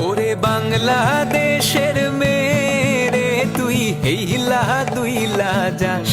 ওরে বাংলাদেশের মেরে তুই হেইলা দুইলা যাস,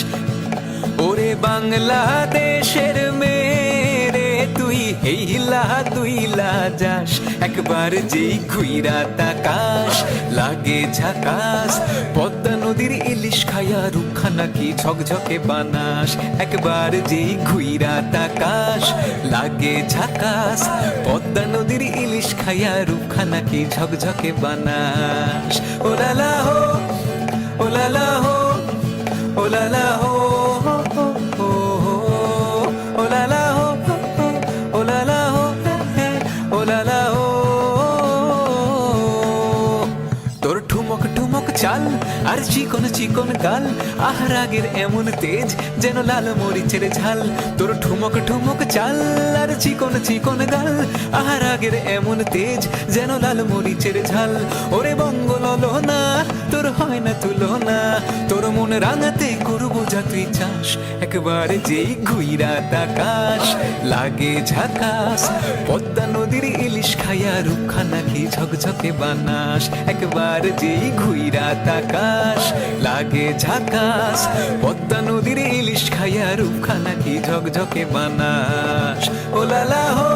ওরে বাংলাদেশের মেরে তুই হেইলা দুইলা যাস। একবার যেই ঘুইরা তাকাস লাগে ঝাকাস, পদ্মা নদীর ইলিশ খায়া রুখা নাকি ঝকঝকে বানাস। একবার যেই ঘুইরা তাকাস লাগে ঝাকাস, পদ্মা নদীর ইলিশ খায়া রুখা নাকি ঝকঝকে বানাস। ওলালা হো, ওলালা হো, ওলালা হো, ওলালা হো, ওলালা হো, ওলালা হো। তোর ঠুমক ঠুমক চাল আর চিকন চিকন গাল, আহরাগের এমন তেজ যেন লাল মরিচের ঝাল। তোর ঠুমক ঠুমক চাল আর চিকন চিকন গাল, আহরাগের এমন তেজ যেন লাল মরিচের ঝাল। ওরে বঙ্গললনা তোর হয় না তুলনা, তোর মন রাঙাতে করবো যা তুই চাস। একবার যেই ঘুইরা তাকাস লাগে ঝাকাস, পদ্মা নদীর ইলিশ খায়া রুখা নাকি ঝকঝকে বানাস। একবার যেই ঘুইরা তাকাস লাগে ঝাকাস, পদ্মা নদীর ইলিশ খায়া রুখা নাকি ঝকঝকে বানাস। ওলালা হো,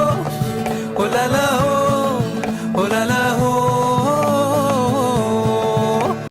ওলালা হো, ওলালা হো।